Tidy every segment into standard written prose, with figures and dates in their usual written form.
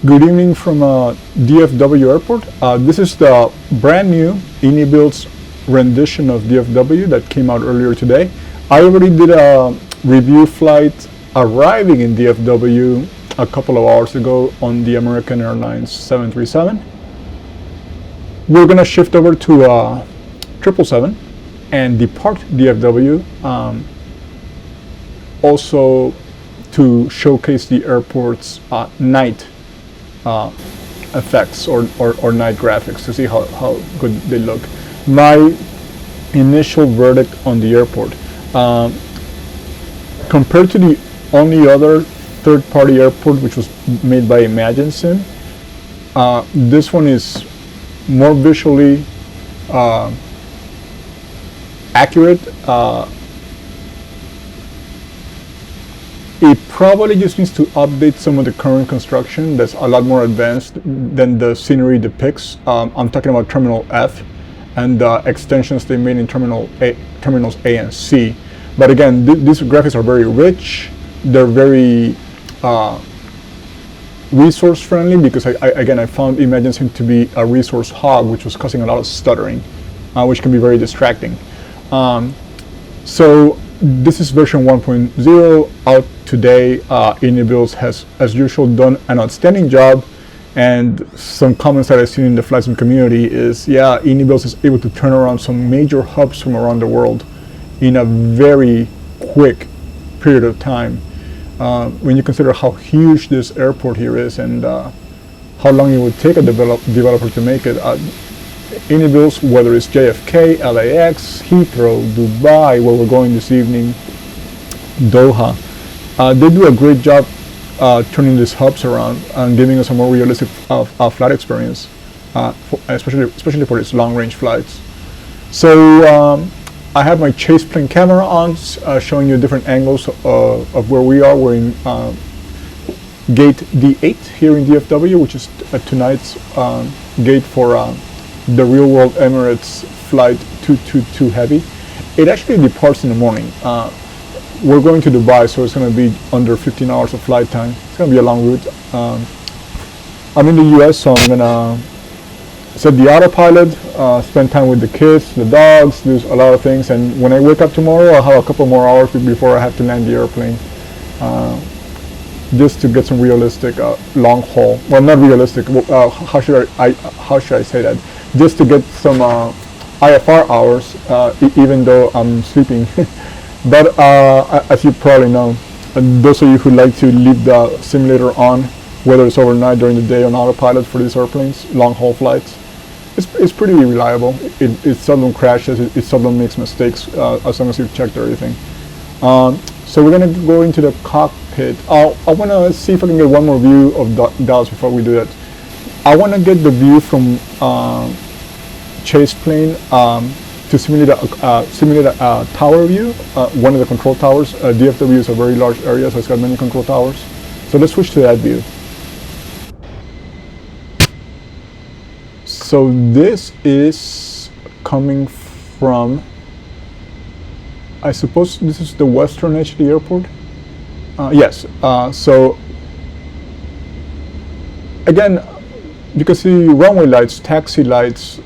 Good evening from DFW Airport. This is the brand new Inibuilds rendition of DFW that came out earlier today. I already did a review flight arriving in DFW a couple of hours ago on the American Airlines 737. We're going to shift over to 777 and depart DFW, also to showcase the airport's night effects or night graphics to see how good they look. My initial verdict on the airport, compared to the only other third-party airport which was made by ImagineSim, this one is more visually accurate. It probably just needs to update some of the current construction that's a lot more advanced than the scenery depicts. I'm talking about Terminal F and the extensions they made in Terminals A and C. But again, these graphics are very rich. They're very resource friendly because I found ImagineSim to be a resource hog, which was causing a lot of stuttering, which can be very distracting. So this is version 1.0 out today. Inibuilds has, as usual, done an outstanding job, and some comments that I've seen in the flightsim community is, yeah, Inibuilds is able to turn around some major hubs from around the world in a very quick period of time. When you consider how huge this airport here is and how long it would take a developer to make it, Inibuilds, whether it's JFK, LAX, Heathrow, Dubai, where we're going this evening, Doha, they do a great job turning these hubs around and giving us a more realistic flight experience, especially for its long-range flights. So I have my chase plane camera on, showing you different angles of where we are. We're in gate D8 here in DFW, which is tonight's gate for the real-world Emirates flight 222 Heavy. It actually departs in the morning. We're going to Dubai, so it's going to be under 15 hours of flight time. It's going to be a long route. I'm in the US, so I'm going to set the autopilot, spend time with the kids, the dogs, do a lot of things, and when I wake up tomorrow, I'll have a couple more hours before I have to land the airplane, just to get some realistic long haul. Well, not realistic. How should I say that? Just to get some IFR hours, even though I'm sleeping. But as you probably know, those of you who like to leave the simulator on, whether it's overnight, during the day on autopilot for these airplanes, long haul flights, it's pretty reliable. It seldom crashes. It seldom makes mistakes as long as you've checked everything. So we're going to go into the cockpit. I want to see if I can get one more view of Dallas before we do that. I want to get the view from chase plane to simulate a tower view, one of the control towers. DFW is a very large area, so it's got many control towers. So let's switch to that view. So this is coming from, I suppose this is the western edge of the airport. Yes. So again, you can see runway lights, taxi lights,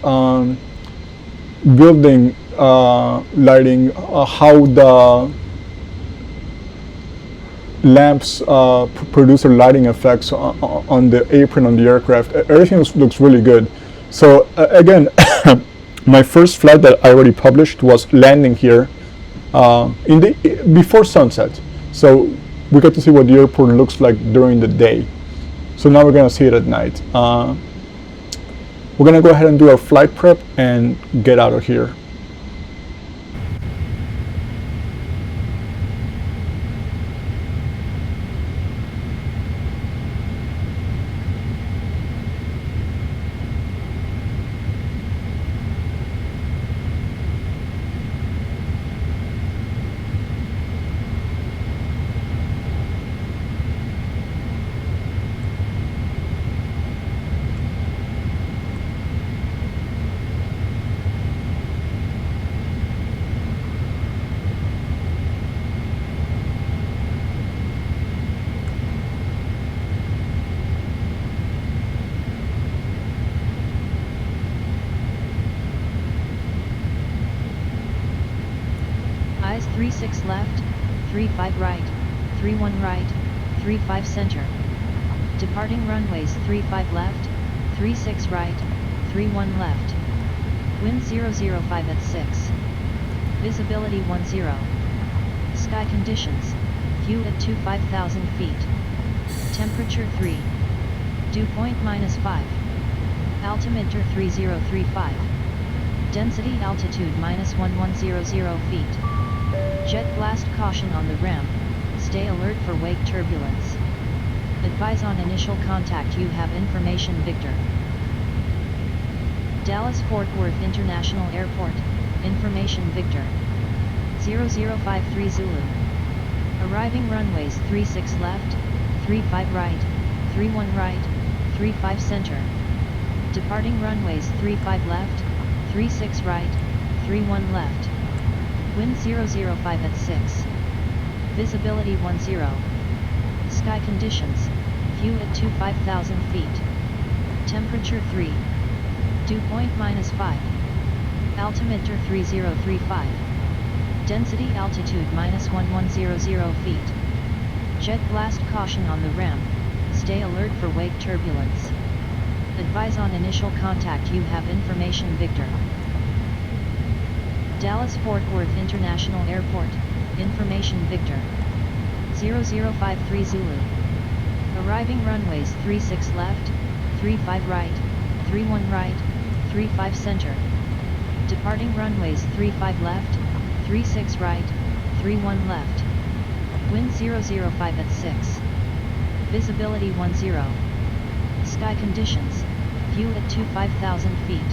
building lighting, how the lamps produce their lighting effects on the apron on the aircraft. Everything looks really good. So again, my first flight that I already published was landing here before sunset. So we got to see what the airport looks like during the day. So now we're going to see it at night. We're going to go ahead and do our flight prep and get out of here. 36 left, 35 right, 31 right, 35 center. Departing runways 35 left, 36 right, 31 left. Wind 005 at 6. Visibility 10. Sky conditions, view at 25,000 feet. Temperature 3. Dew point -5. Altimeter 3035. Density altitude -1100 feet. Jet blast caution on the ramp, stay alert for wake turbulence. Advise on initial contact you have information Victor. Dallas-Fort Worth International Airport, information Victor. 0053 Zulu. Arriving runways 36 left, 35 right, 31 right, 35 center. Departing runways 35 left, 36 right, 31 left. Wind 005 at 6. Visibility 10. Sky conditions, view at 25,000 feet. Temperature 3. Dew point -5. Altimeter 3035. Density altitude -1100 feet. Jet blast caution on the ramp, stay alert for wake turbulence. Advise on initial contact you have information Victor. Dallas-Fort Worth International Airport, information Victor. 0053 Zulu. Arriving runways 36 left, 35 right, 31 right, 35 center. Departing runways 35 left, 36 right, 31 left. Wind 005 at 6. Visibility 10. Sky conditions, view at 25,000 feet.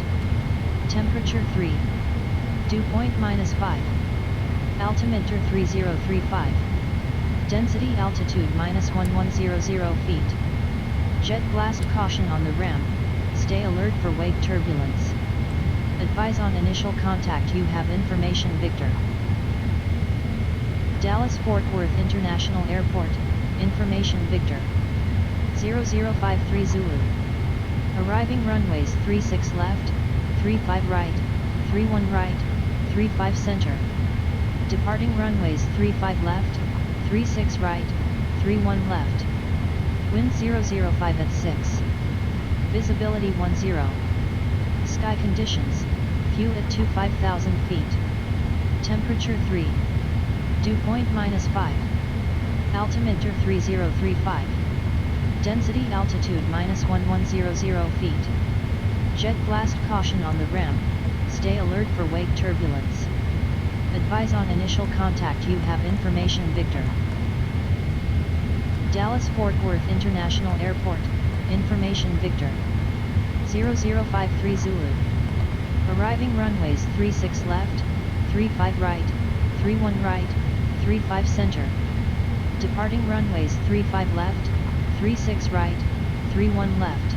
Temperature 3. Dew point -5. Altimeter 3035. Density altitude -1100 feet. Jet blast caution on the ramp, stay alert for wake turbulence. Advise on initial contact you have information Victor. Dallas-Fort Worth International Airport, information Victor. 0053 Zulu. Arriving runways 36 left, 35 right, 31 right, 35 center. Departing runways 35 left, 36 right, 31 left. Wind 005 at 6. Visibility 10. Sky conditions, view at 25,000 feet. Temperature 3. Dew point -5. Altimeter 3035. Density altitude -1100 feet. Jet blast caution on the ramp, stay alert for wake turbulence. Advise on initial contact you have information Victor. Dallas-Fort Worth International Airport, information Victor. 0053 Zulu. Arriving runways 36 left, 35 right, 31 right, 35 center. Departing runways 35 left, 36 right, 31 left.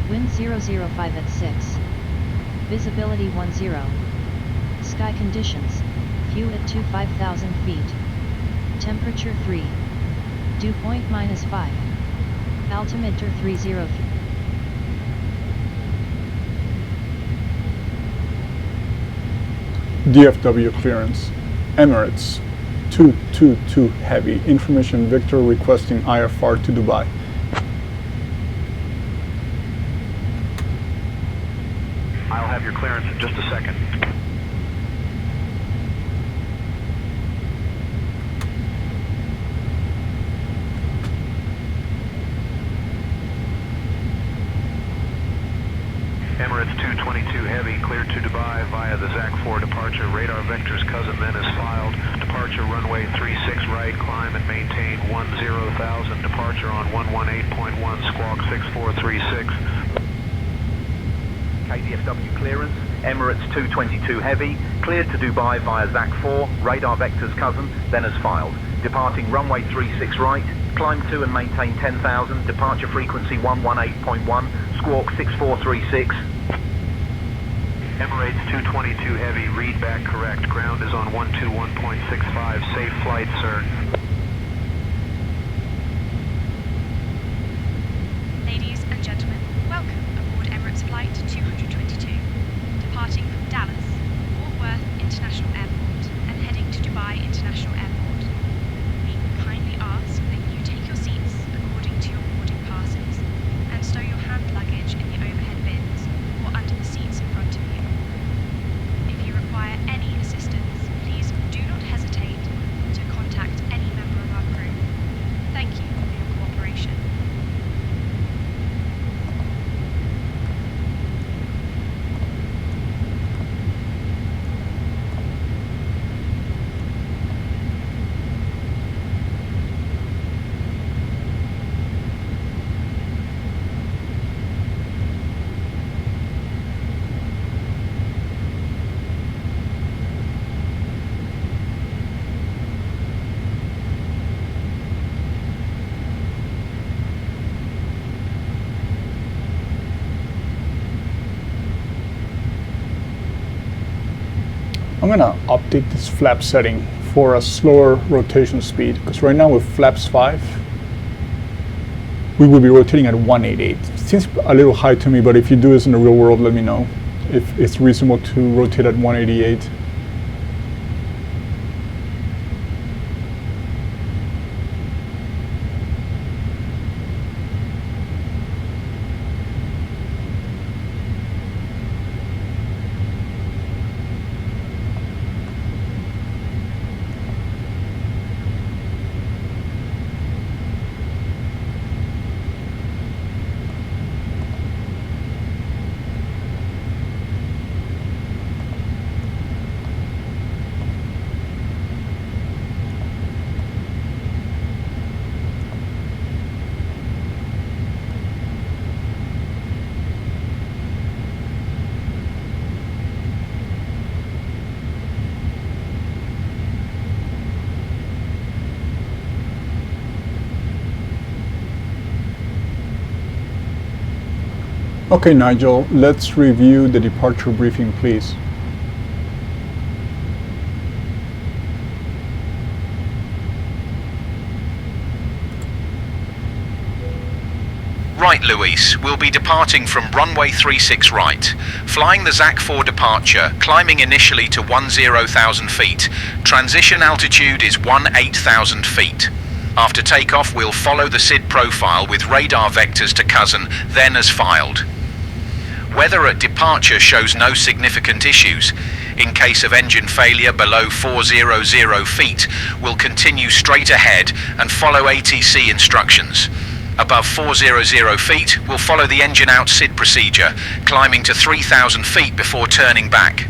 Wind 005 at 6. Visibility 10. Sky conditions, view at 25,000 feet. Temperature 3. Dew point -5. Altimeter 30. DFW clearance. Emirates 222 Heavy. Information Victor requesting IFR to Dubai. I'll have your clearance in just a second. Emirates 222 Heavy, cleared to Dubai via the ZAC-4 departure. Radar vectors cousin then is filed. Departure runway 36 right, climb and maintain 10,000. Departure on 118.1, squawk 6436. KDFW clearance, Emirates 222 Heavy, cleared to Dubai via ZAC-4, radar vectors cousin, then as filed. Departing runway 36 right, climb to and maintain 10,000, departure frequency 118.1, squawk 6436. Emirates 222 Heavy, read back correct. Ground is on 121.65, safe flight, sir. Ladies and gentlemen, welcome aboard Emirates Flight 222, departing from Dallas, Fort Worth International Airport and heading to Dubai International I'm gonna update this flap setting for a slower rotation speed, because right now with flaps 5, we will be rotating at 188. Seems a little high to me, but if you do this in the real world, let me know if it's reasonable to rotate at 188. Okay, Nigel, let's review the departure briefing, please. Right, Luis, we'll be departing from runway 36 right, flying the ZAC 4 departure, climbing initially to 10,000 feet. Transition altitude is 18,000 feet. After takeoff, we'll follow the SID profile with radar vectors to cousin, then as filed. Weather at departure shows no significant issues. In case of engine failure below 400 feet, we'll continue straight ahead and follow ATC instructions. Above 400 feet, we'll follow the engine out SID procedure, climbing to 3,000 feet before turning back.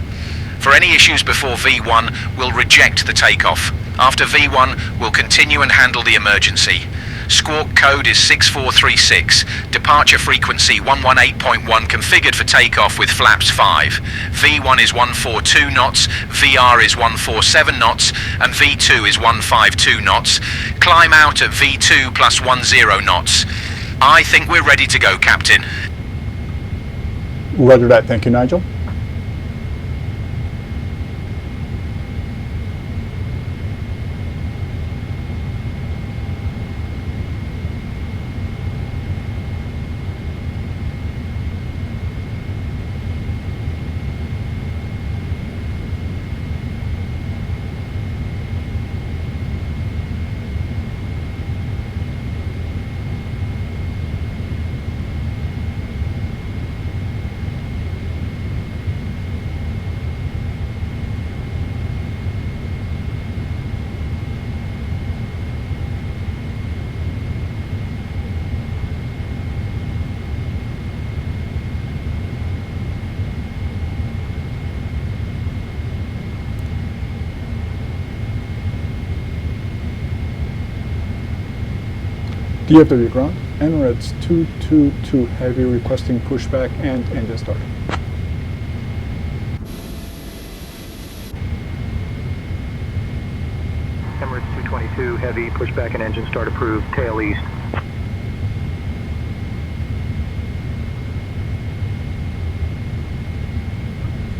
For any issues before V1, we'll reject the takeoff. After V1, we'll continue and handle the emergency. Squawk code is 6436, departure frequency 118.1 configured for takeoff with flaps 5. V1 is 142 knots, VR is 147 knots, and V2 is 152 knots. Climb out at V2 plus 10 knots. I think we're ready to go, Captain. Roger that, thank you, Nigel. DFW ground, Emirates 222 heavy requesting pushback and engine start. Emirates 222 heavy pushback and engine start approved, tail east.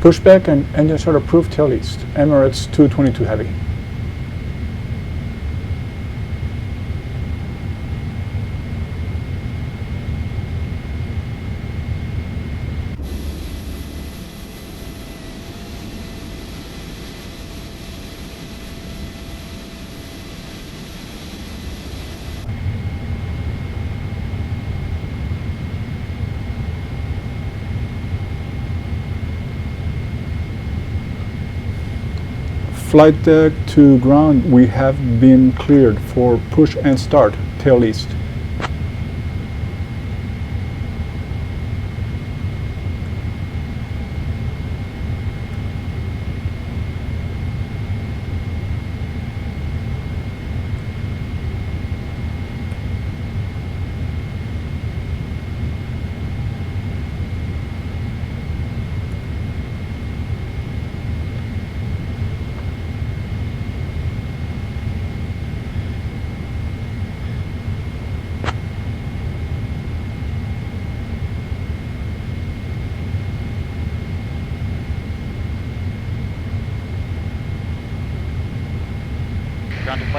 Pushback and engine start approved, tail east. Emirates 222 heavy. Flight deck to ground, we have been cleared for push and start, tail east.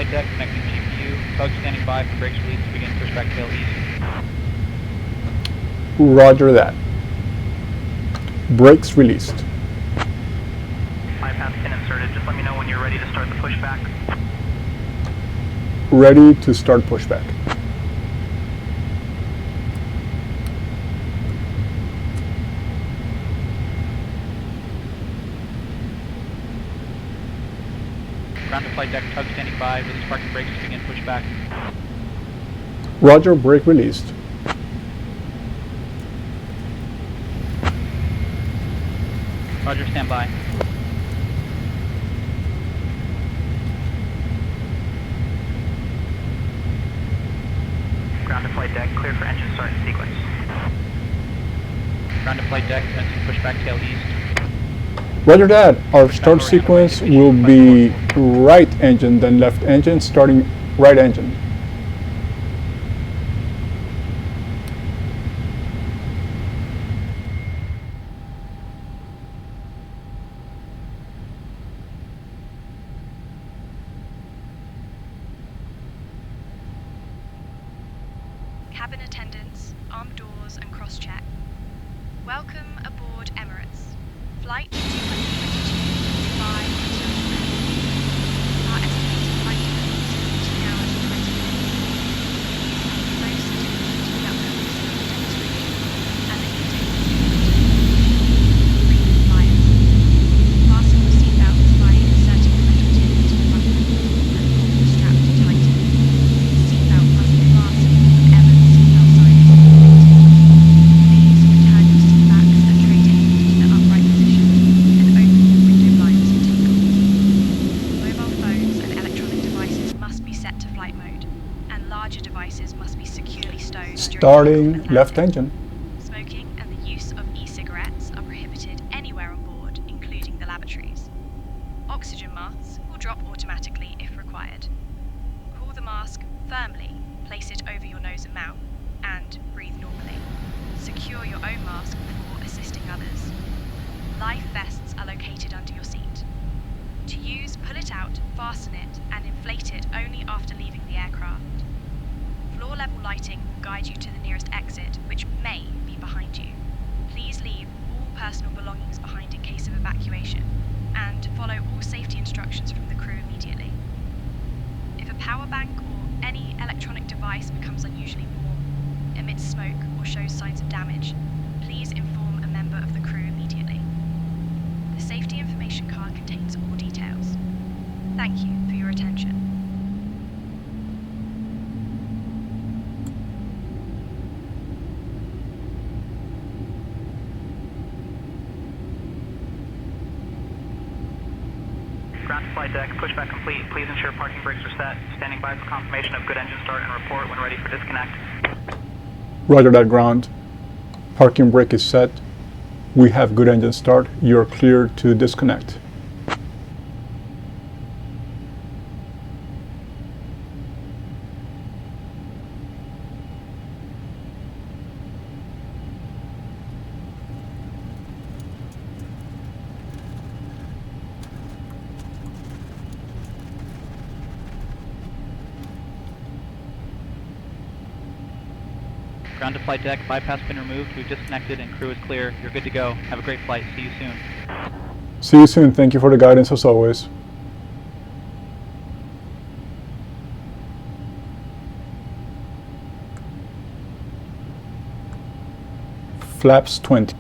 flight deck, connecting GPU. Tug standing by for brakes release to begin pushback tail east. Roger that. Brakes released. Bypass pin inserted. Just let me know when you're ready to start the pushback. Ready to start pushback. Ground to flight deck, tug standing by, release parking brakes to begin pushback. Roger, brake released. Roger, stand by. Ground to flight deck, cleared for engine start and sequence. Ground to flight deck, commencing pushback tail east. Roger that. Our start sequence will be right engine, then left engine, starting right engine. Cabin attendants, armed doors and cross-check. Welcome aboard Emirates. Flight 222, Dubai to Our estimated flight time is 2 hours and 20 minutes. Most to the upcoming speed demonstration and the containment frequent flyers. Fasten your seatbelts by inserting the metal tip into the button and pull the strap to tighten. Seatbelt must be fastened whenever the seatbelt sign is activated. Please return your seatbacks and tray tables to their upright position and open your window blinds for takeoff. Mobile phones and electronic devices must be set to flight mode, and larger devices must be securely stowed. Starting left engine. Smoking and the use of e-cigarettes are prohibited anywhere on board, including the lavatories. Oxygen masks will drop automatically if required. Pull the mask firmly, place it over your nose and mouth, and breathe normally. Secure your own mask before assisting others. Life vests are located under your seat. To use, pull it out, fasten it, and inflate it only after leaving the aircraft. Floor level lighting will guide you to the nearest exit, which may be behind you. Please leave all personal belongings behind in case of evacuation, and follow all safety instructions from the crew immediately. If a power bank or any electronic device becomes unusually warm, emits smoke, or shows signs of damage, please inform a member of the crew immediately. The safety information card contains all details. Thank you for your attention. Ground to flight deck, pushback complete. Please ensure parking brakes are set. Standing by for confirmation of good engine start and report when ready for disconnect. Roger that, ground. Parking brake is set. We have good engine start. You're cleared to disconnect. Ground to flight deck, bypass pin removed. We've disconnected and crew is clear. You're good to go. Have a great flight. See you soon. See you soon. Thank you for the guidance as always. Flaps 20.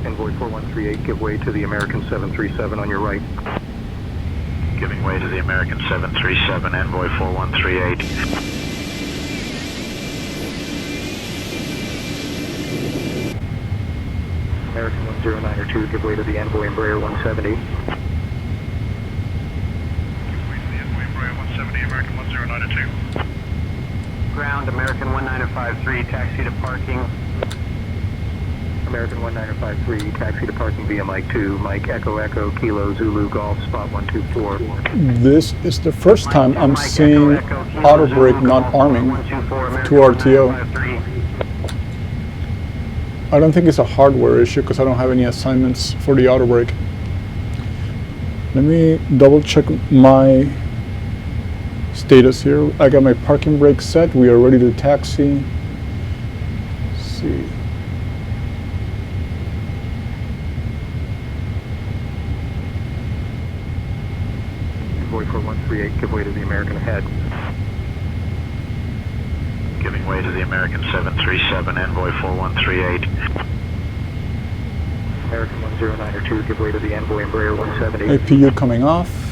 Envoy 4138, give way to the American 737 on your right. Giving way to the American 737, Envoy 4138. American 10902, give way to the Envoy Embraer 170. American 1953, taxi to parking. American 1953, taxi to parking via Mike 2, Mike Echo Echo, Kilo Zulu Golf, spot 124. This is the first time I'm seeing auto brake not arming to RTO. I don't think it's a hardware issue because I don't have any assignments for the auto brake. Let me double check my status here. I got my parking brake set. We are ready to taxi. Let's see. Envoy 4138, give way to the American ahead. Giving way to the American 737, Envoy 4138. American 10902, give way to the Envoy Embraer 170. APU coming off.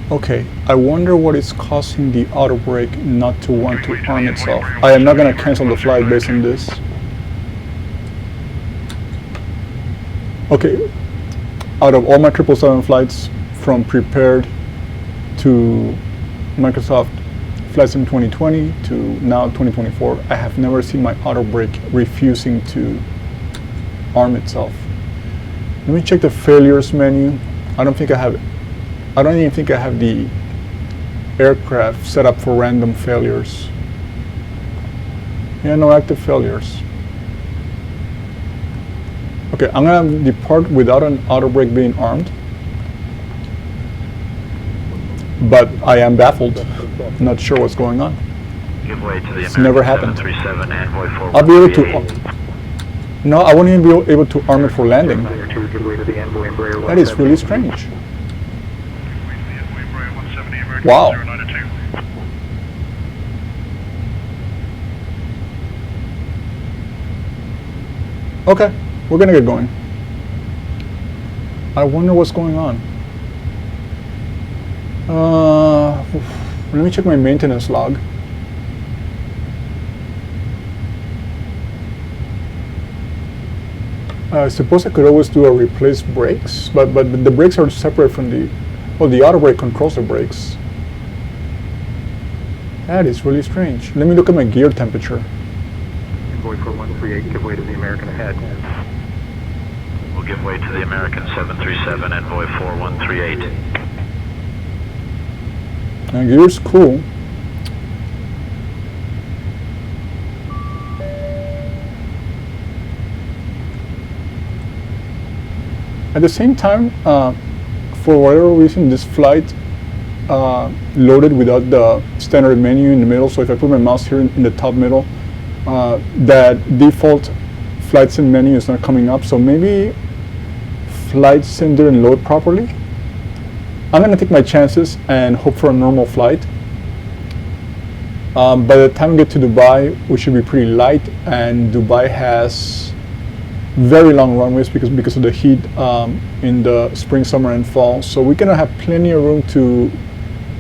Okay, I wonder what is causing the auto brake not to want to arm itself. I am not going to cancel the flight based on this. Okay, out of all my 777 flights from prepared to Microsoft Flight Sim 2020 to now 2024, I have never seen my auto brake refusing to arm itself. Let me check the failures menu. I don't even think I have the aircraft set up for random failures. Yeah, no active failures. Okay, I'm gonna depart without an auto brake being armed, but I am baffled. Not sure what's going on. Give way to the It's never happened. 737, Envoy 4138. I'll be able to. No, I won't even be able to arm it for landing. 902, give way to the Envoy Embraer 170. That is really strange. Wow. Okay, we're gonna get going. I wonder what's going on. Let me check my maintenance log. I suppose I could always do a replace brakes, but the brakes are separate from the. Oh, the auto brake controls the brakes. That is really strange. Let me look at my gear temperature. Envoy 4138, give way to the American ahead. We'll give way to the American 737, Envoy 4138. And gear's cool. At the same time, for whatever reason, this flight loaded without the standard menu in the middle. So if I put my mouse here in the top middle, that default flight sim menu is not coming up. So maybe flight sim didn't load properly. I'm gonna take my chances and hope for a normal flight. By the time we get to Dubai, we should be pretty light, and Dubai has very long runways because of the heat in the spring, summer, and fall. So we're gonna have plenty of room to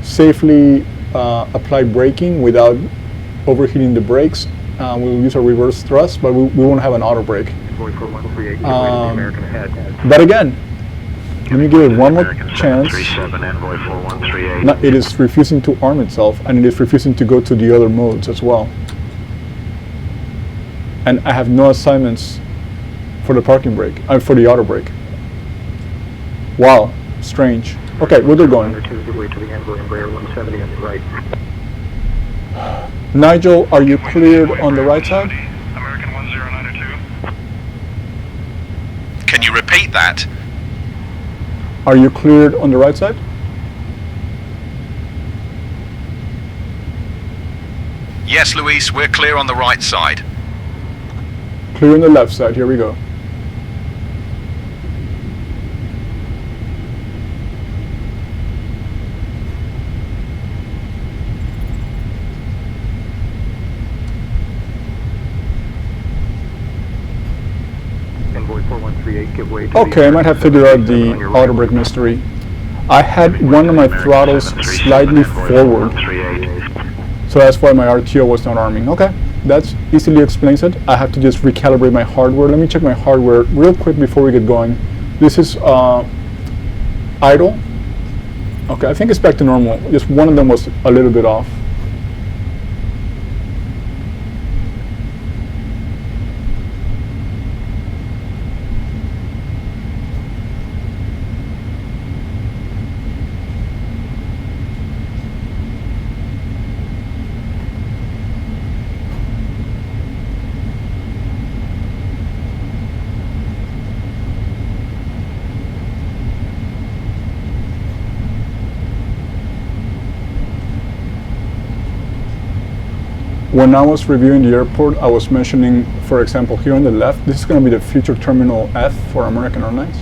safely apply braking without overheating the brakes. We'll use a reverse thrust, but we won't have an auto brake. Envoy 4138, give way to the American ahead. But again, let me give it one more chance. 737, Envoy 4138. No, it is refusing to arm itself, and it is refusing to go to the other modes as well. And I have no assignments for the parking brake, for the auto brake. Wow, strange. Okay, we'll get going. Give way to the Envoy Embraer 170 on the right. Nigel, are you cleared on the right side? American 10902. Can you repeat that? Are you cleared on the right side? Yes, Luis, we're clear on the right side. Clear on the left side, here we go. Envoy 4138, give way to Okay, I might have figured out the auto brake mystery. I had one of my throttles slightly forward, so that's why my RTO was not arming. Okay, that easily explains it. I have to just recalibrate my hardware. Let me check my hardware real quick before we get going. This is idle. Okay, I think it's back to normal. Just one of them was a little bit off. when I was reviewing the airport, I was mentioning, for example, here on the left, this is going to be the future Terminal F for American Airlines.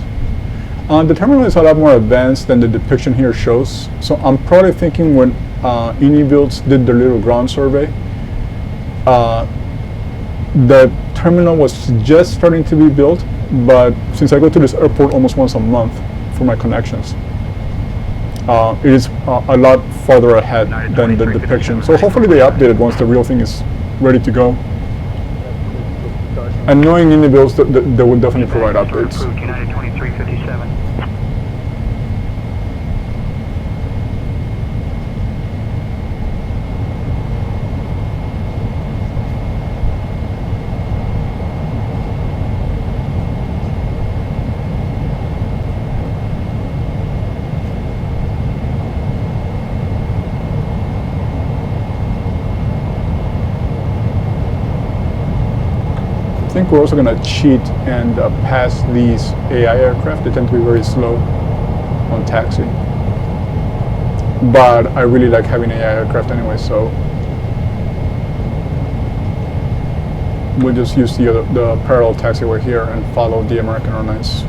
The terminal is a lot more advanced than the depiction here shows. So I'm probably thinking when Inibuilds did their little ground survey, the terminal was just starting to be built, but since I go to this airport almost once a month for my connections, it is a lot farther ahead than the depiction. So hopefully they update it once the real thing is ready to go. And knowing Inibuilds, they will definitely provide updates. United 2357. I think we're also going to cheat and pass these AI aircraft. They tend to be very slow on taxi. But I really like having AI aircraft anyway, so we'll just use the parallel taxiway here and follow the American Airlines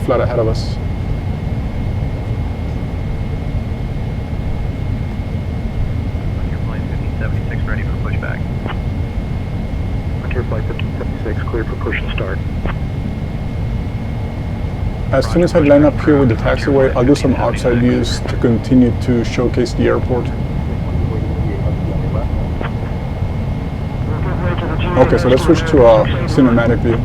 flight ahead of us. Frontier Flight 1576 ready for pushback. Frontier Flight 1576 cleared for push and start. As soon as I line up here with the taxiway, I'll do some outside views to continue to showcase the airport. Okay, so let's switch to a cinematic view.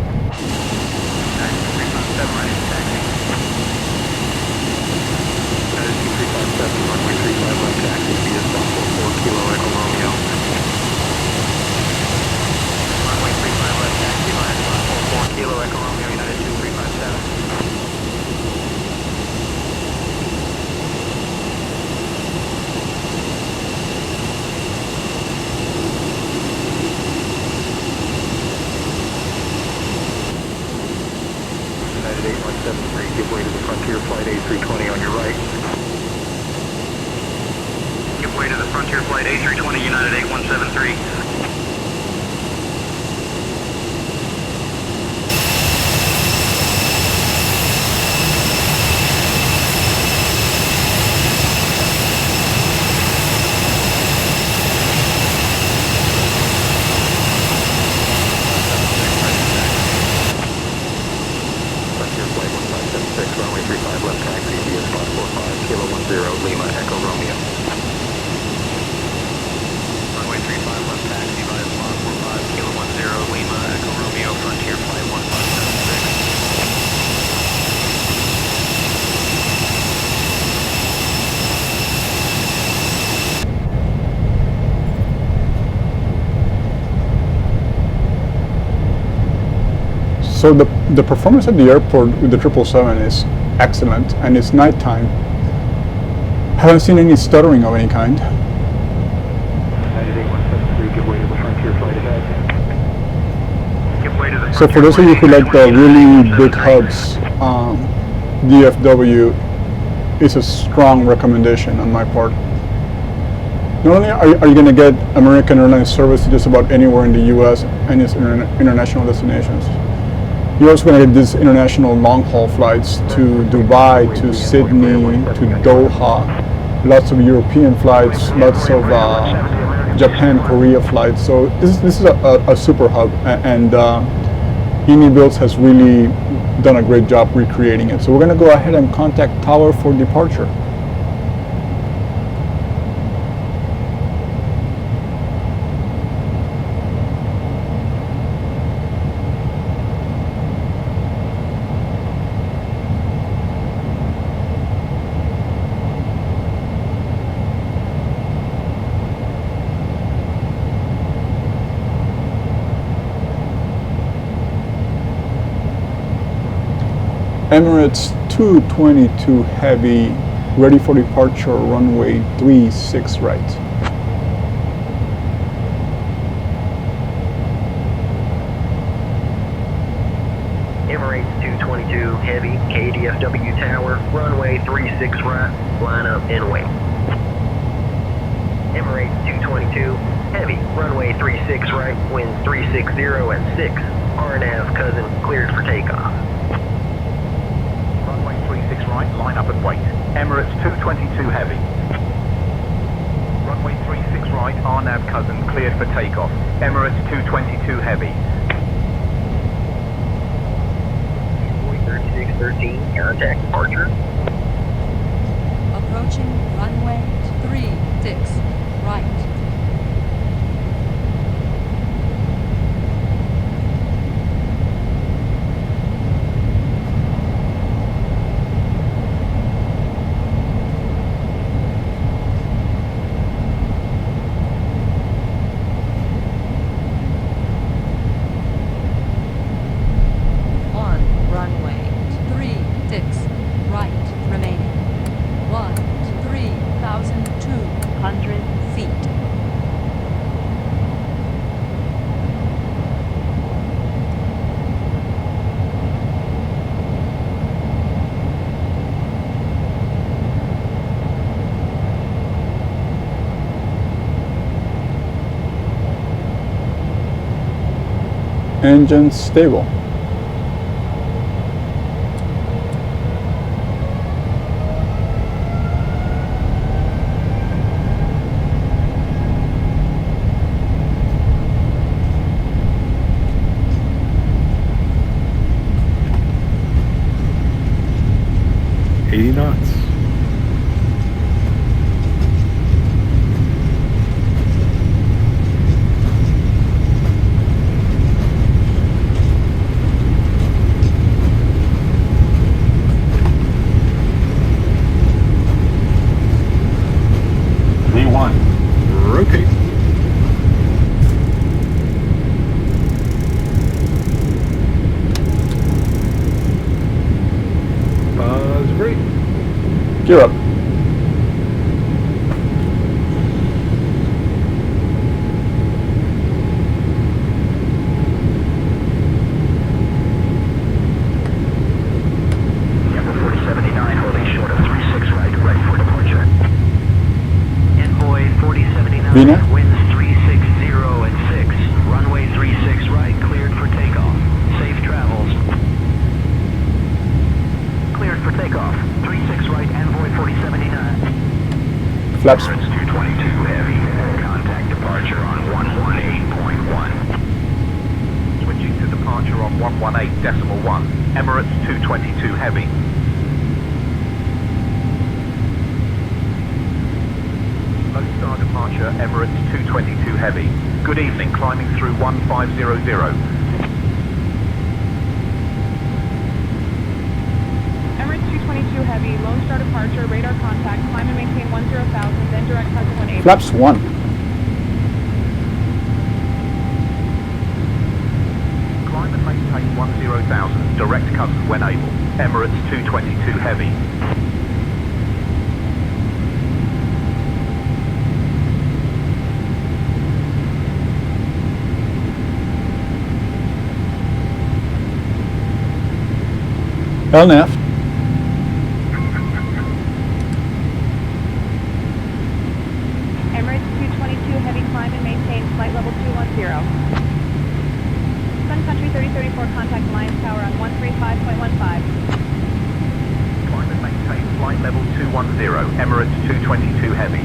Give way to the Frontier Flight A320 on your right. Give way to the Frontier Flight A320 United 8173. So the performance at the airport with the 777 is excellent, and it's nighttime. Haven't seen any stuttering of any kind. So for those of you who like the really big hubs, DFW is a strong recommendation on my part. Not only are you going to get American Airlines service to just about anywhere in the US and its international destinations, you're also going to get these international long-haul flights to Dubai, to Sydney, to Doha, lots of European flights, lots of Japan, Korea flights. So this is a super hub, and Inibuilds has really done a great job recreating it. So we're going to go ahead and contact Tower for departure. Emirates 222 Heavy, ready for departure, runway 36 right. Emirates 222 Heavy, KDFW Tower, runway 36 right, line up and wait. Emirates 222 Heavy, Runway 36 right, winds 360 at 6. RNAV cousin cleared for takeoff. Runway 36 right, line up and wait. Emirates 222 heavy. Runway 36 right, RNAV cousin cleared for takeoff. Emirates 222 heavy. Runway 3613, contact departure. Approaching runway 36 right. Engine stable. Knots. V1. Rotate. Pause, brake. Gear up. Ember 4079 holding short of 36 right, ready for departure. Envoy 4079, Vina? winds 360 at 6. Runway 36 right, cleared for takeoff. Safe travels. Cleared for takeoff. 36 right, Envoy 4079. Flaps. Emirates 222 heavy. Contact departure on 118.1. Switching to departure on 118.1. Emirates 222 heavy. Low star departure, Emirates 222 heavy. Good evening, climbing through 1500. Emirates 222 heavy, Lone Star departure, radar contact, climb and maintain 10,000, then direct cousin 18. Flaps 1. Climb and maintain 10,000, direct cousin when able. Emirates 222 heavy. LNAF. Emirates 222 heavy, climb and maintain flight level 210. Sun Country 3034, contact Alliance Tower on 135.15. Climb and maintain flight level 210, Emirates 222 heavy.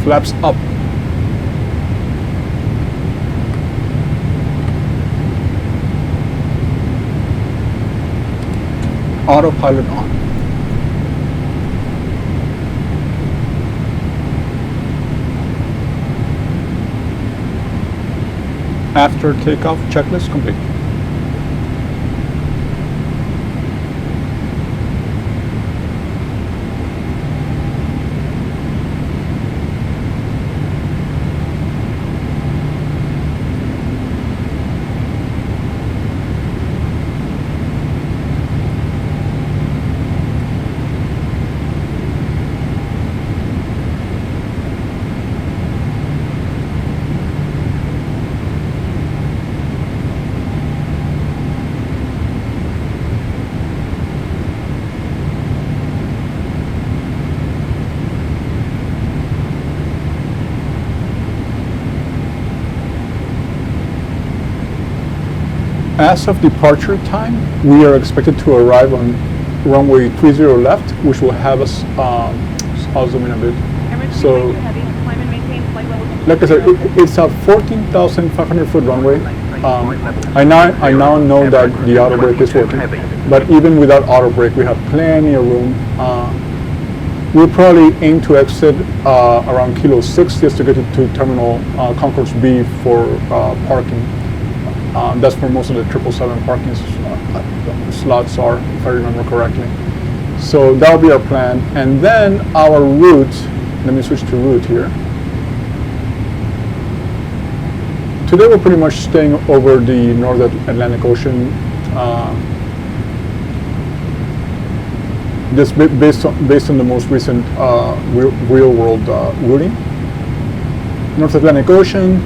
Flaps up. Autopilot on. After takeoff, checklist complete. As of departure time, we are expected to arrive on runway 30 left, which will have us, I'll zoom in a bit. So, like I said, it's a 14,500 foot runway. I now know that the auto brake is working, but even without auto brake, we have plenty of room. We'll probably aim to exit around Kilo 6 just to get to Terminal Concourse B for parking. That's where most of the 777 parking slots are, if I remember correctly. So that'll be our plan. And then our route, let me switch to route here. Today we're pretty much staying over the North Atlantic Ocean, just based on the most recent real world routing. North Atlantic Ocean,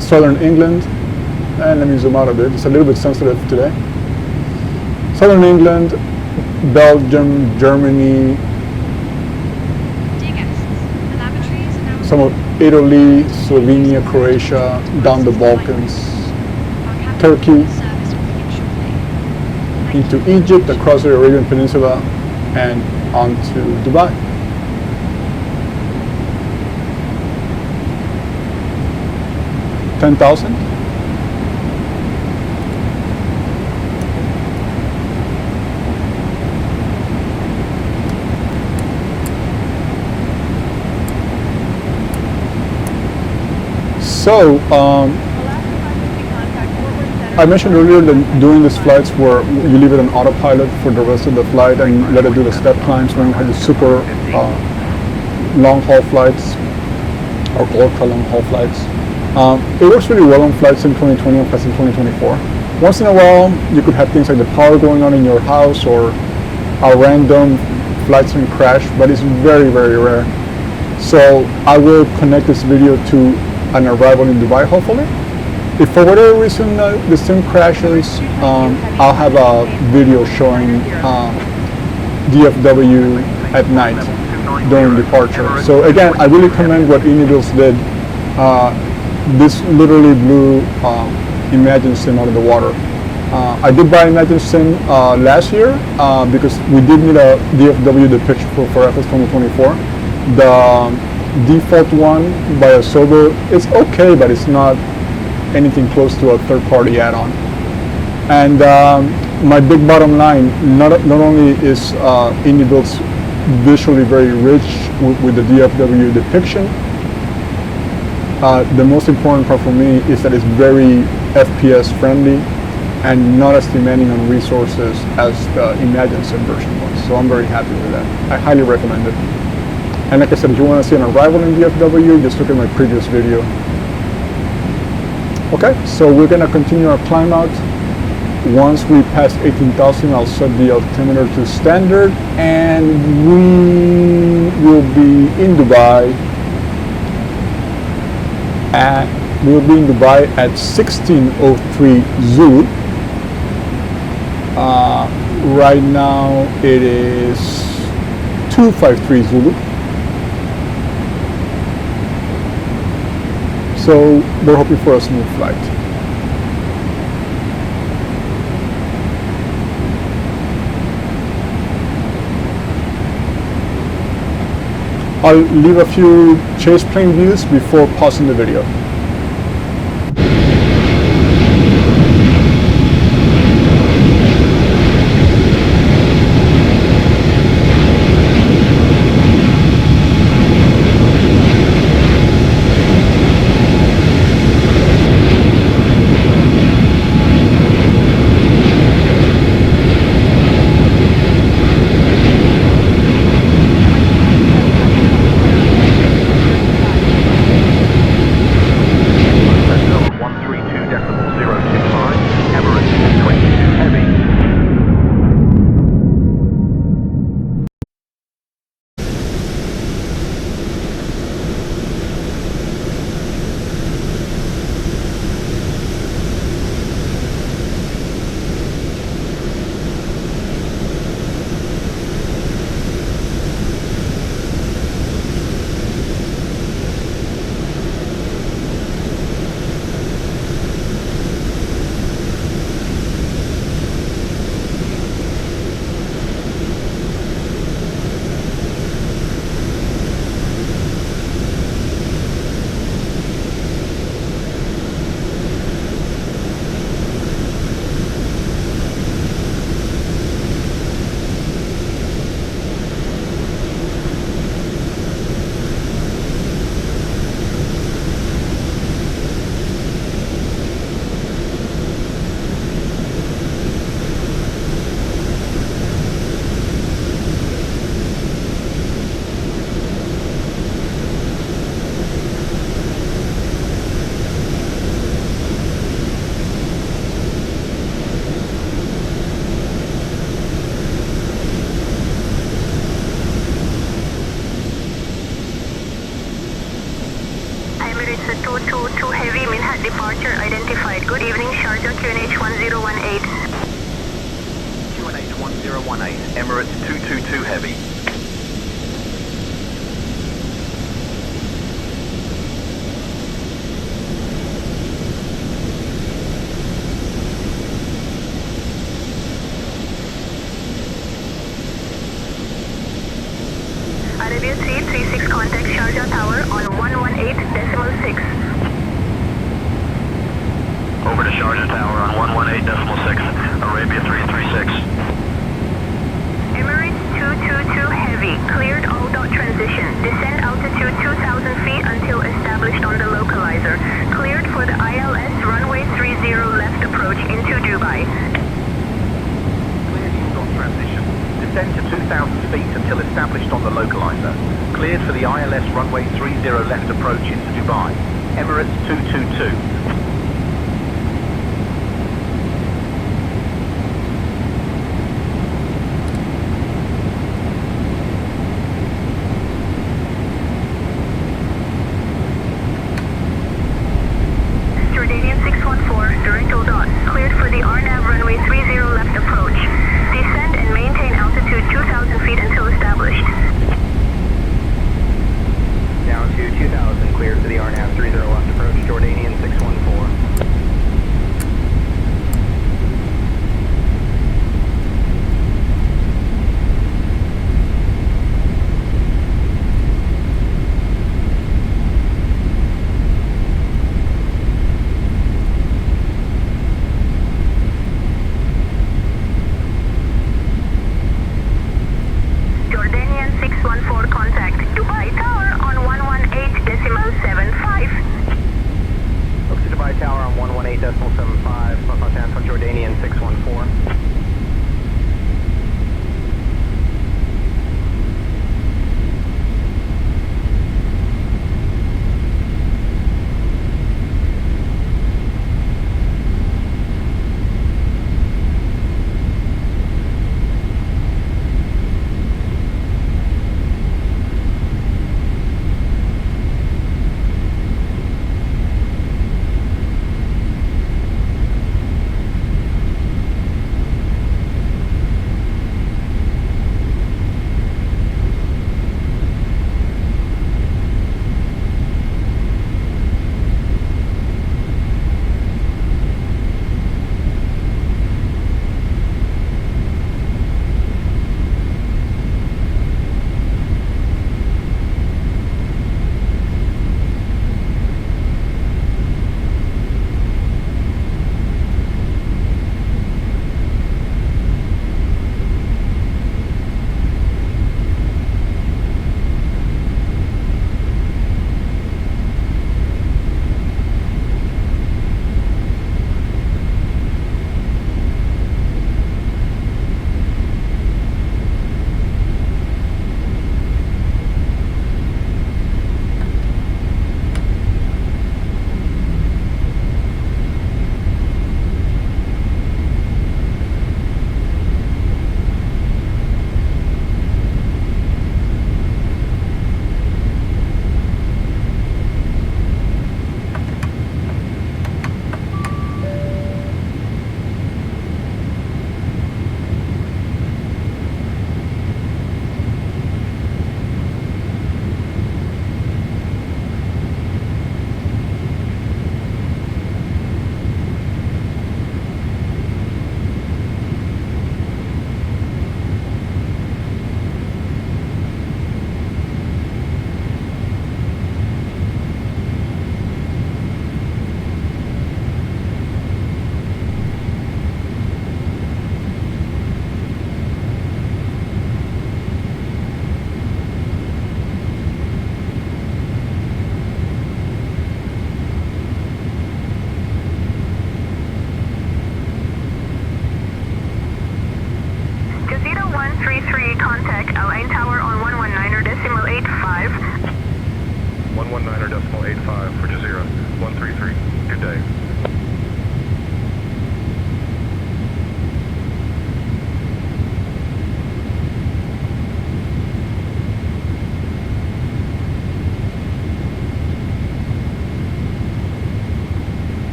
Southern England, and let me zoom out a bit, it's a little bit sensitive today. Southern England, Belgium, Germany, some of Italy, Slovenia, Croatia, down the Balkans, Turkey, into Egypt, across the Arabian Peninsula, and on to Dubai. $10,000. So, I mentioned earlier that doing these flights where you leave it on autopilot for the rest of the flight and let it do the step climbs when we have the super long haul flights or ultra long haul flights. It works really well on flights in 2020 and flights in 2024. Once in a while, you could have things like the power going on in your house or a random flight stream crash, but it's very, very rare. So I will connect this video to an arrival in Dubai, hopefully. If for whatever reason the sim crashes, I'll have a video showing DFW at night during departure. So again, I really commend what Inibills did. This literally blew Imagine Sim out of the water. I did buy Imagine Sim last year because we did need a DFW depiction for FS2024. The default one by Asobo is okay, but it's not anything close to a third-party add-on. And my big bottom line, not only is Inibills visually very rich with the DFW depiction, the most important part for me is that it's very FPS friendly and not as demanding on resources as the Imagine Sim version was. So I'm very happy with that. I highly recommend it. And like I said, if you want to see an arrival in DFW, just look at my previous video. Okay, so we're going to continue our climb out. Once we pass 18,000, I'll set the altimeter to standard, and we will be in Dubai at 16:03 Zulu. Right now it is 2:53 Zulu. So we're hoping for a smooth flight. I'll leave a few chase plane views before pausing the video. Emirates 222 Heavy, Minhat departure identified. Good evening, Sharjah QNH 1018. QNH 1018, Emirates 222 Heavy. Arabia 336 contact Sharjah Tower on 118.6. Over to Sharjah Tower on 118.6, Arabia 336. Emirates 222 Heavy, cleared all dot transition. Descend altitude 2,000 feet until established on the localizer. Cleared for the ILS runway 30 left approach into Dubai. Cleared all dot transition. Descend to 2,000 feet until established on the localizer. Cleared for the ILS runway 30 left approach into Dubai. Emirates 222. Jordanian 614, direct all dot. Cleared for the RNAV runway 30 left approach. Descend and maintain altitude 2,000 feet until established. Down to 2,000, cleared for the RNAV 30 left approach, Jordanian 614. Jordanian 614 contact Dubai Tower on 118.75. Looks to Dubai Tower on 118.75, San from Jordanian 614.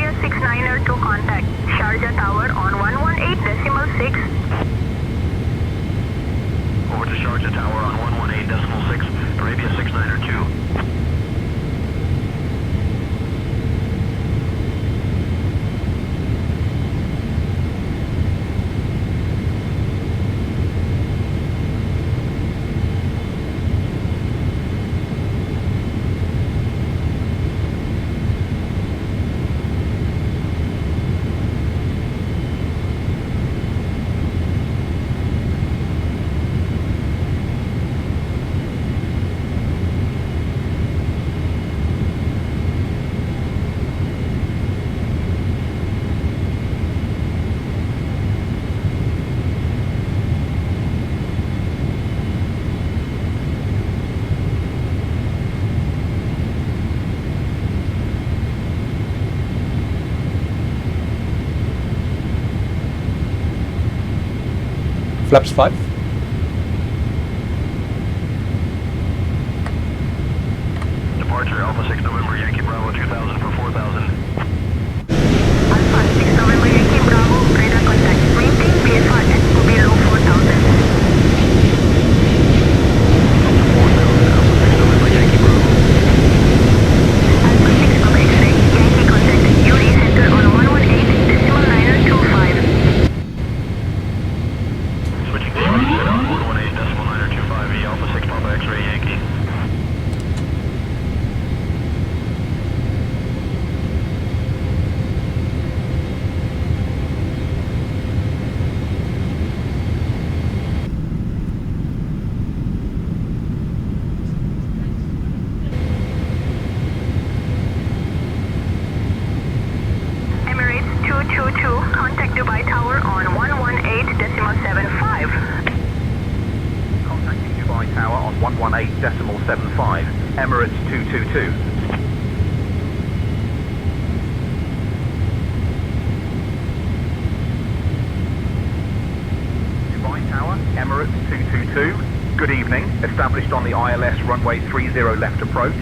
India 69er to contact Sharjah Tower on 118.6. Over to Sharjah Tower on 118.6, Arabia 69er 2. Flaps 5. Departure Alpha 6 November Yankee Bravo 2000 for 4000. Alpha 6 November Yankee Bravo, radar contact. Maintain PSR at below 4,000. Alpha 6 November Yankee Bravo. Alpha 6 Papa X-ray, Yankee contact. UD center on 118.925. Switching to right on 118.925E, Alpha 6 Papa X-ray Yankee. Emirates 222, contact Dubai Tower on 118.75. Contacting Dubai Tower on 118.75. Emirates 222. Dubai Tower, Emirates 222. Good evening. Established on the ILS runway 30 left approach.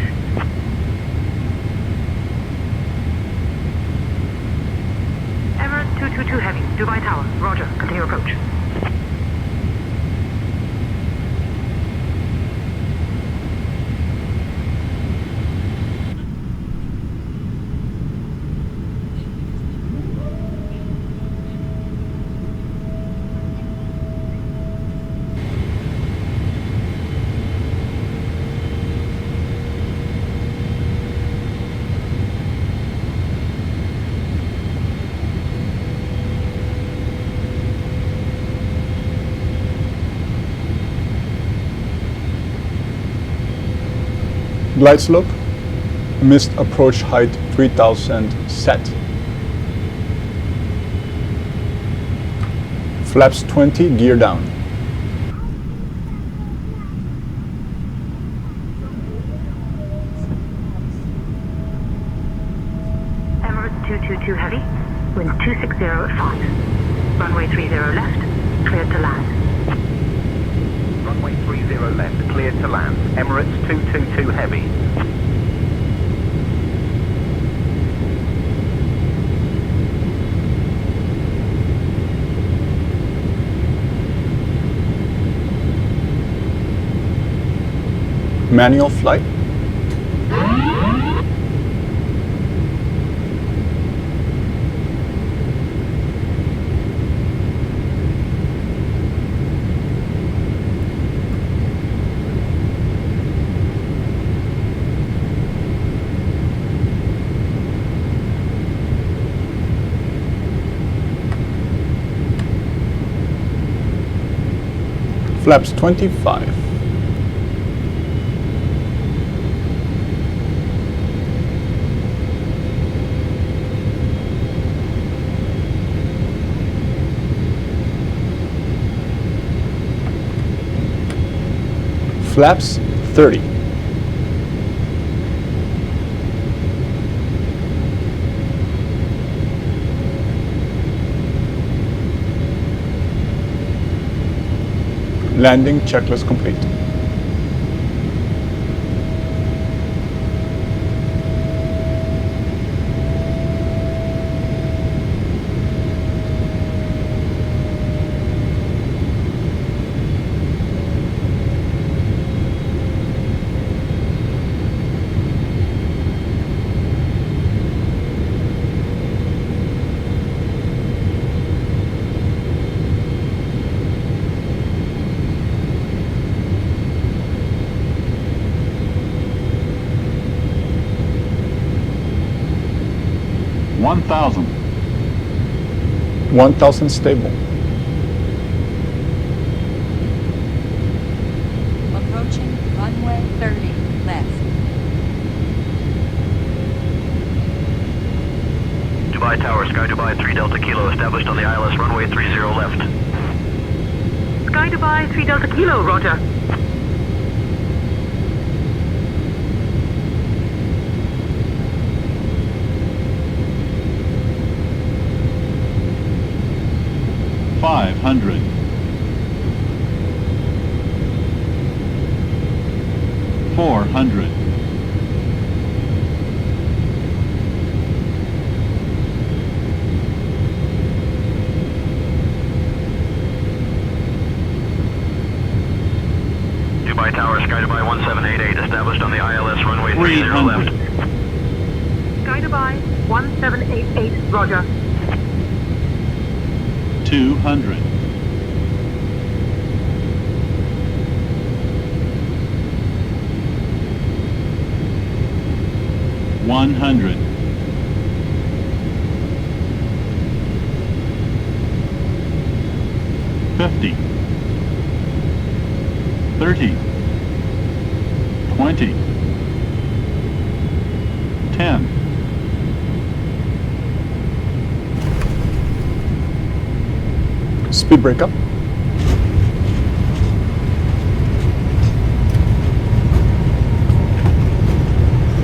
Emirates 222 Heavy, Dubai Tower. Roger, continue approach. Glide slope, missed approach height 3000 set. Flaps 20, gear down. Emirates 222 Heavy, wind 260 at 5. Runway 30 left, cleared to land. Runway 30 left, cleared to land. Emirates 222 Heavy. Manual flight. Flaps 25. Flaps 30. Landing checklist complete. 1,000. 1,000 stable. Approaching runway 30 left. Dubai Tower, Sky Dubai 3 Delta Kilo, established on the ILS runway 30 left. Sky Dubai 3 Delta Kilo, roger. $500. 400. 2 Tower, Sky Dubai 1788, established on the ILS runway 30 left. Sky Dubai 1788, roger. 200. 100. 50. 30. 20. 10. Speed breakup.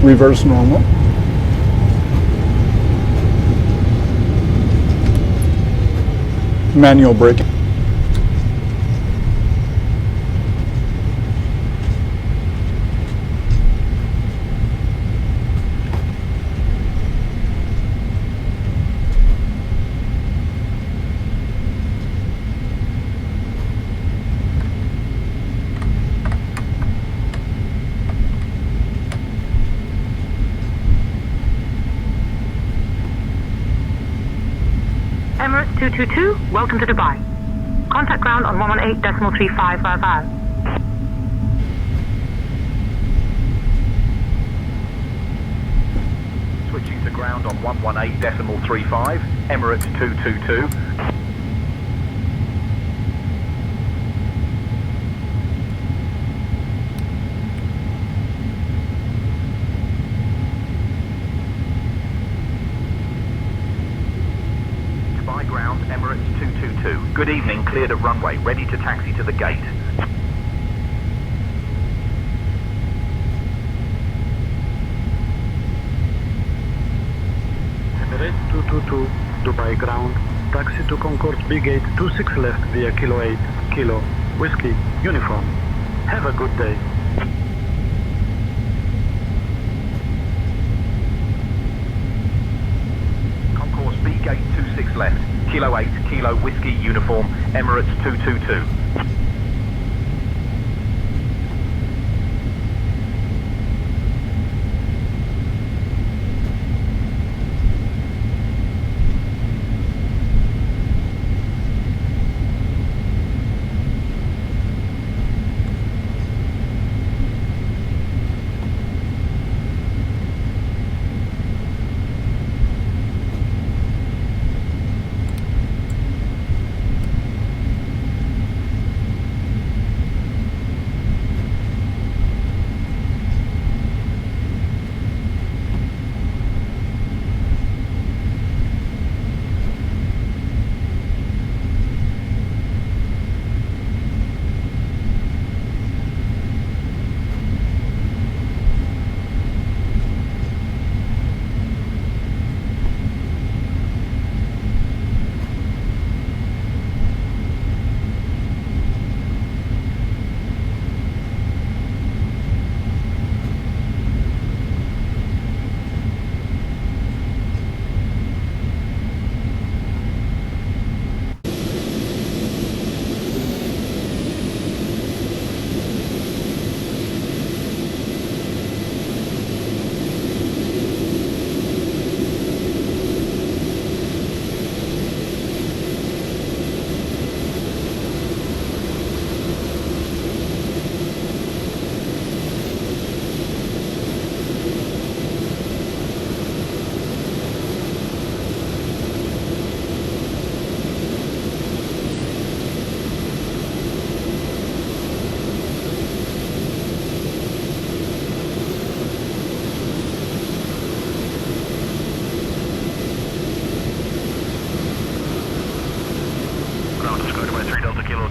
Reverse normal. Manual braking. Emirates 222, welcome to Dubai. Contact ground on 118.3555. Switching to ground on 118.35, Emirates 222. Ground, Emirates 222. Good evening, cleared at runway, ready to taxi to the gate. Emirates 222, Dubai ground, taxi to Concourse B gate 26 left via Kilo 8, Kilo, Whiskey, uniform. Have a good day. Concourse B gate 26 left. Kilo 8, Kilo Whiskey uniform, Emirates 222.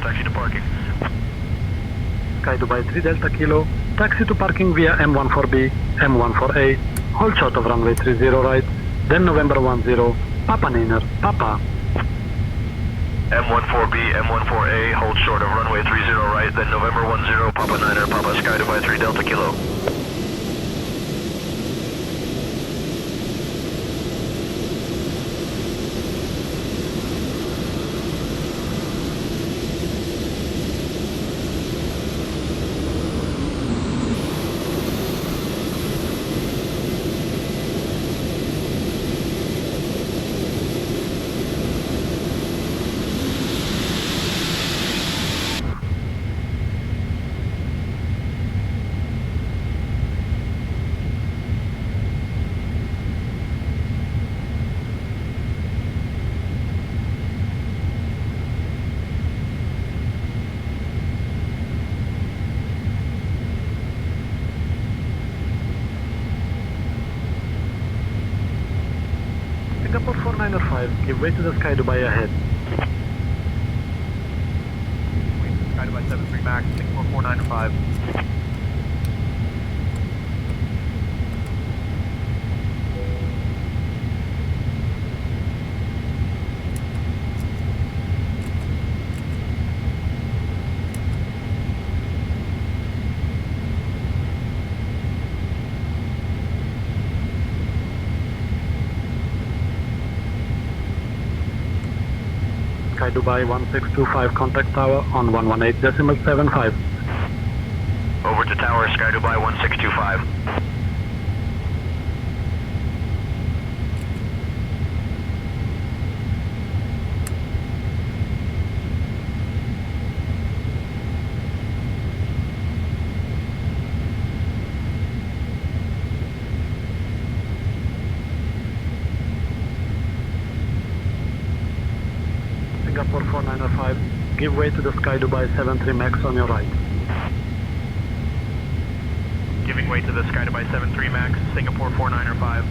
taxi to parking. Sky Dubai 3 Delta Kilo, taxi to parking via M14B, M14A, hold short of runway 30 right, then November 10, Papa Niner, Papa. M14B, M14A, hold short of runway 30 right, then November 10, Papa Niner, Papa, Sky Dubai 3 Delta Kilo. Singapore 495, give way to the Sky Dubai ahead. Sky Dubai 73 Max, Singapore 495. Sky Dubai 1625, contact tower on 118.75. Over to tower, Sky Dubai 1625. Singapore 495, give way to the Sky Dubai 73 Max on your right. Giving way to the Sky Dubai 73 Max, Singapore 495.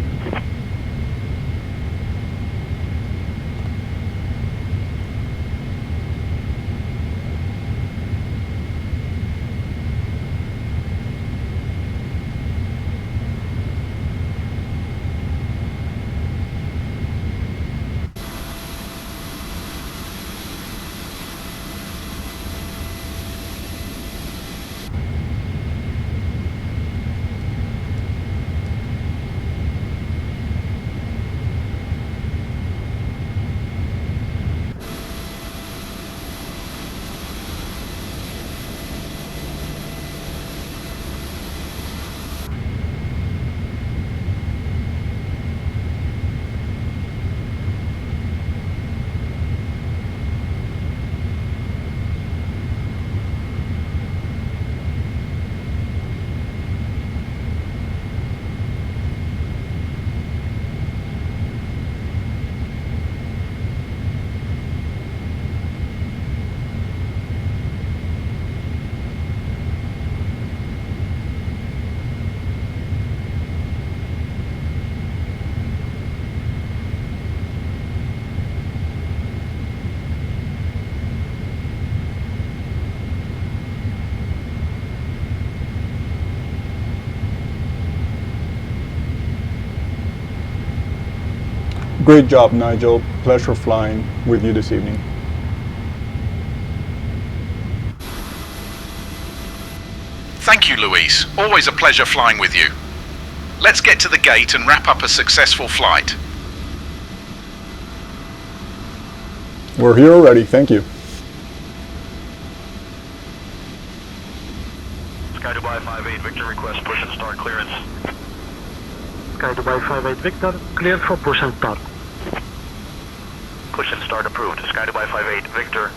Great job, Nigel. Pleasure flying with you this evening. Thank you, Luis. Always a pleasure flying with you. Let's get to the gate and wrap up a successful flight. We're here already, thank you. Sky Dubai 58 Victor, request push and start clearance. Sky Dubai 58 Victor, cleared for push and start. Push and start approved. Sky Dubai 58 Victor.